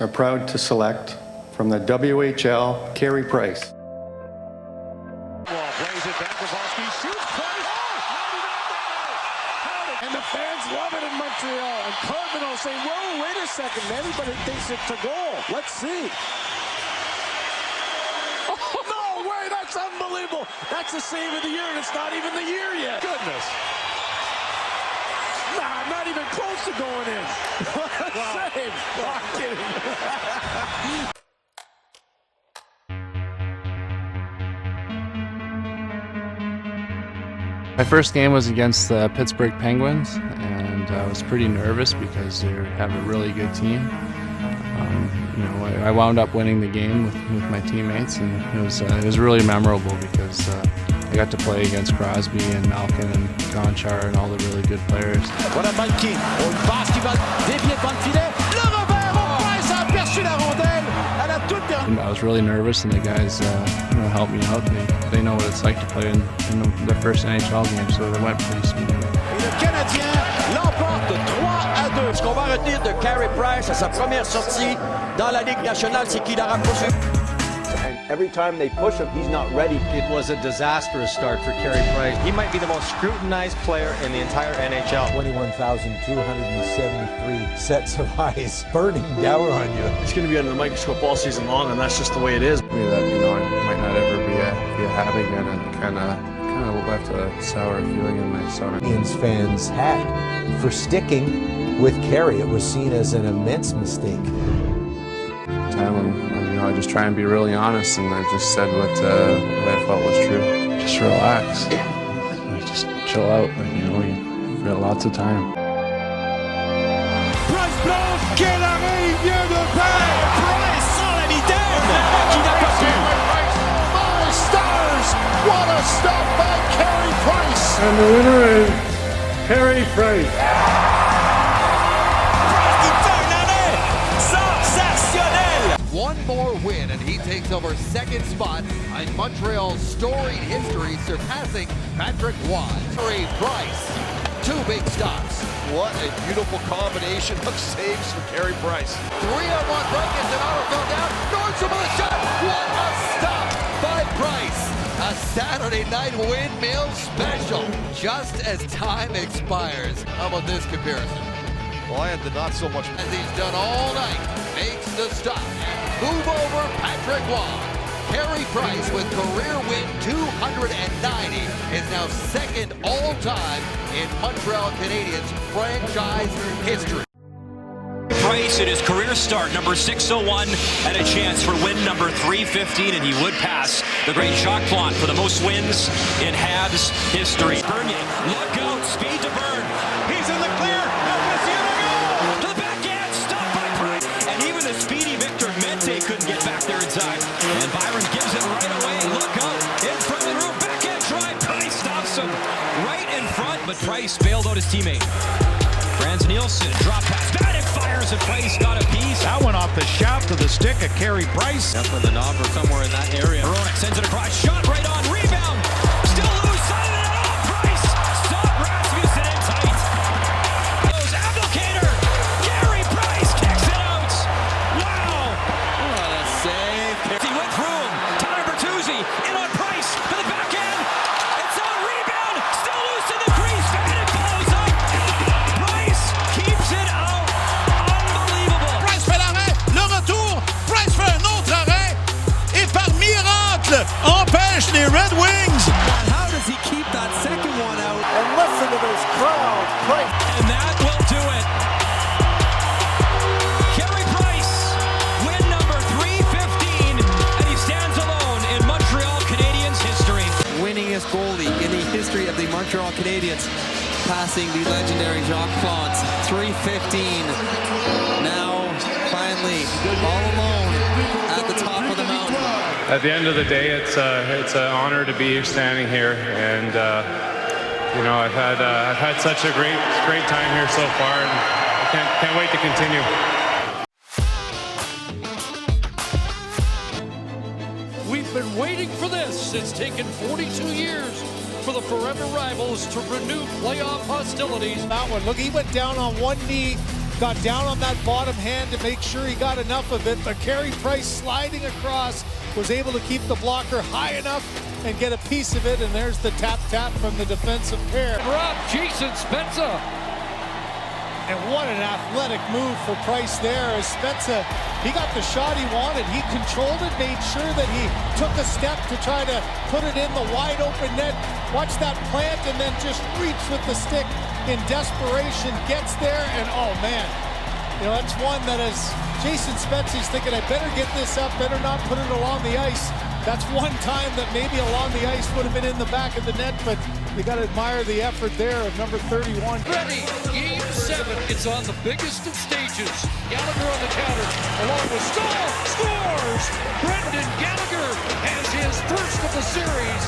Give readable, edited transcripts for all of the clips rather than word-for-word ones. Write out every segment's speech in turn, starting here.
are proud to select from the WHL, Carey Price. Plays it back, Pavelski shoots, Price, and the fans love it in Montreal. And Cardo saying, whoa, wait a second, everybody thinks it's a goal. Let's see. Oh, no way, that's unbelievable. That's the save of the year, and it's not even the year yet. Goodness. Nah, not even close to going in. What a save. No, I'm kidding. My first game was against the Pittsburgh Penguins, and I was pretty nervous because they have a really good team. I wound up winning the game with my teammates, and it was really memorable because I got to play against Crosby and Malkin and Gonchar and all the really good players. Voilà Malkin, une passe qui va dévier devant le filet. Le revers, Price a aperçu la rondelle. Elle a toute dernière. I was really nervous, and the guys helped me out. They know what it's like to play in the first NHL game, so they went pretty smoothly. Et le Canadien l'emporte 3-2. Ce qu'on va retenir de Carey Price à sa première sortie dans la Ligue nationale, c'est qu'il a rapproché. And every time they push him, he's not ready. It was a disastrous start for Carey Price. He might be the most scrutinized player in the entire NHL. 21,273 sets of eyes burning down on you. It's going to be under the microscope all season long, and that's just the way it is. That I might not ever be a Hab again, and kind of left a sour feeling in my stomach. Canadiens fans had for sticking with Carey. It was seen as an immense mistake. I just try and be really honest, and I just said what I felt was true. Just relax. Just chill out. We've got lots of time. Price blanche, quel arrêt il vient de faire! Price sans la mitaine, qui n'a pas pu. My stars! What a stop by Carey Price! And the winner is Carey Price. One more win and he takes over second spot in Montreal's storied history, surpassing Patrick Roy. Carey Price, 2 big stops. What a beautiful combination of saves for Carey Price. 3-on-1 break as Donato fell down. Nordstrom with a shot. What a stop by Price. A Saturday night windmill special. Just as time expires. How about this comparison? Well, I had the not so much. As he's done all night, makes the stop. Move over Patrick Roy. Carey Price with career win 290 is now second all-time in Montreal Canadiens franchise history. Price at his career start, number 601, and a chance for win number 315, and he would pass the great Jacques Plante for the most wins in Habs history. Bernier, look out, speed to Burn. He's in the clear. To the backhand, stopped by Price, and even the speedy Victor Mente couldn't get back there in time. And Byron gives it right away. Look out, in front of the room, backhand try. Price stops him right in front, but Price bailed out his teammate. Franz Nielsen, drop pass, Maddox fires, and Price got a piece. That went off the shaft of the stick of Carey Price. That's for the knob or somewhere in that area. Hronek sends it across, shot right on, rebound. Still loose, side of it off, Price. Stop Rasmussen in tight. Goes Applicator. Carey Price kicks it out. Wow. What a save. He went through him. Tyler Bertuzzi in on Price for the backhand. It's on rebound. Still loose in the crease. Maddox follows up. Price keeps it out. Unbelievable. Price fait l'arrêt, le retour. Price fait un autre arrêt. Et par miracle, empêche les Red Wings. How does he keep that second one out? And listen to this crowd. Price. And that will do it. Carey Price, win number 315, and he stands alone in Montreal Canadiens history. Winningest goalie in the history of the Montreal Canadiens, passing the legendary Jacques Plante. 315. Now, finally, all alone at the top of the mountain. At the end of the day, it's an honor to be standing here, and I've had such a great time here so far, and I can't wait to continue. We've been waiting for this. It's taken 42 years for the forever rivals to renew playoff hostilities. That one, look, he went down on one knee got down on that bottom hand to make sure he got enough of it, but Carey Price sliding across was able to keep the blocker high enough and get a piece of it, and there's the tap from the defensive pair. Rob Jason Spezza. And what an athletic move for Price there as Spezza, he got the shot he wanted. He controlled it, made sure that he took a step to try to put it in the wide open net. Watch that plant and then just reach with the stick in desperation, gets there, and oh man, you know, that's one that as Jason Spezza's thinking, I better get this up, better not put it along the ice. That's one time that maybe along the ice would have been in the back of the net, but you got to admire the effort there of number 31. Ready, game 7. It's on the biggest of stages. Gallagher on the counter, along with Stahl, scores! Brendan Gallagher has his first of the series.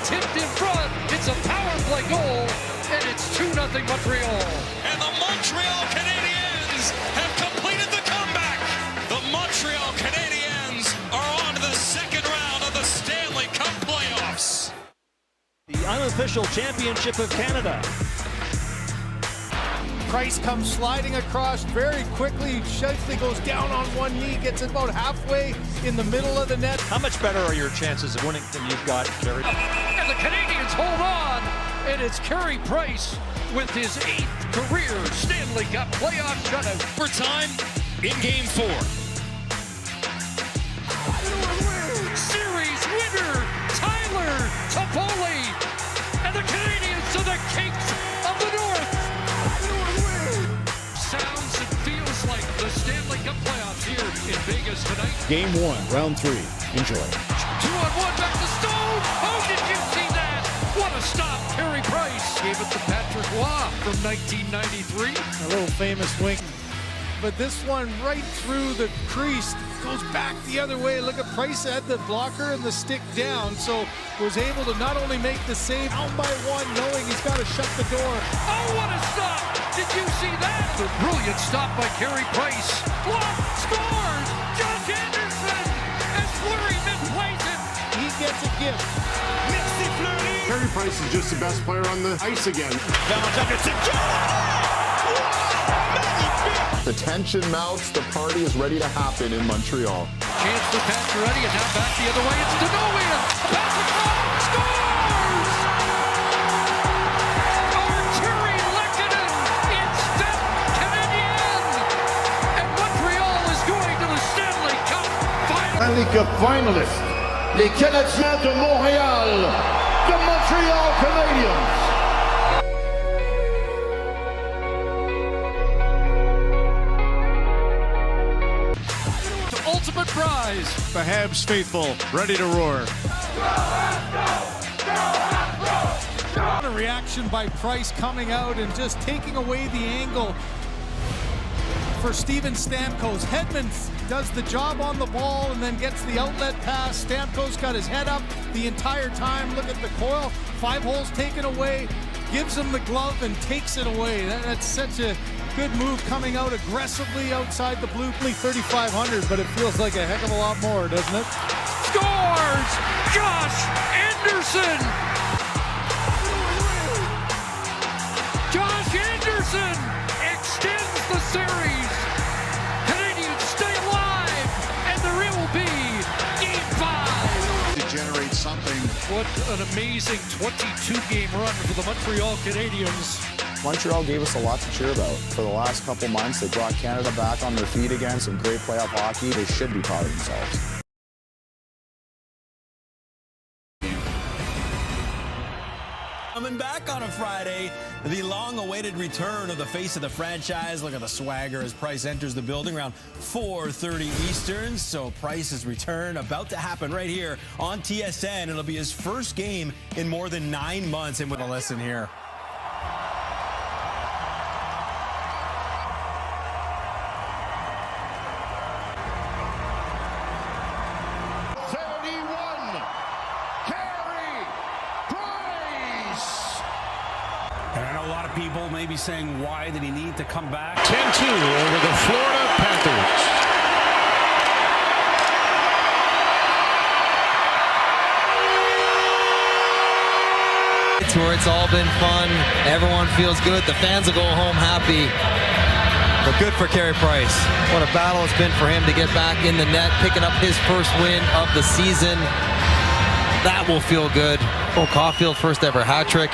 Tipped in front, it's a power play goal, and it's 2-0 Montreal. And the Montreal Canadiens have completed the comeback. The Montreal Canadiens are on to the second round of the Stanley Cup playoffs. The unofficial championship of Canada. Price comes sliding across very quickly. Scheifele goes down on one knee, gets it about halfway in the middle of the net. How much better are your chances of winning than you've got, Carey? And the Canadiens hold on, and it's Carey Price with his 8th career Stanley Cup playoff shutout. For time in Game 4. Series winner, Tyler Toffoli, and the Canadiens are the kings of the North. Sounds and feels like the Stanley Cup playoffs here in Vegas tonight. Game 1, round 3. Enjoy. 2-on-1 back to Stone. Oh, did you see that? What a stop, Carey Price. Gave it to Patrick Roy from 1993. A little famous wink. But this one right through the crease goes back the other way. Look at Price had the blocker and the stick down, so was able to not only make the save down by one, knowing he's got to shut the door. Oh, what a stop! Did you see that? The brilliant stop by Carey Price. Block, scores! Josh Anderson! As Fleury misplays it. He gets a gift. Merci Fleury! Carey Price is just the best player on the ice again. The tension mounts, the party is ready to happen in Montreal. Chance for Pacioretty, and now back the other way, it's Denovian! Patrick Roy scores! Arturi Lehkonen, it's fifth Canadien! And Montreal is going to the Stanley Cup final. Stanley Cup finalists, les Canadiens de Montréal, the Montreal Canadiens. Ultimate prize. The Habs faithful, ready to roar. What a reaction by Price coming out and just taking away the angle for Steven Stamkos. Hedman does the job on the ball and then gets the outlet pass. Stamkos got his head up the entire time. Look at the coil. 5 holes taken away. Gives him the glove and takes it away. That's such a good move coming out aggressively outside the blue. 3,500, but it feels like a heck of a lot more, doesn't it? Scores! Josh Anderson! Josh Anderson extends the series. Canadiens stay alive, and there will be Game 5. To generate something. What an amazing 22-game run for the Montreal Canadiens. Montreal gave us a lot to cheer about. For the last couple months, they brought Canada back on their feet again, some great playoff hockey. They should be proud of themselves. Coming back on a Friday, the long-awaited return of the face of the franchise. Look at the swagger as Price enters the building around 4:30 Eastern. So Price's return about to happen right here on TSN. It'll be his first game in more than 9 months. And with a lesson here. People may be saying, why did he need to come back? 10-2 over the Florida Panthers. It's where it's all been fun. Everyone feels good. The fans will go home happy. But good for Carey Price. What a battle it's been for him to get back in the net, picking up his first win of the season. That will feel good. Oh, Caulfield, first ever hat trick.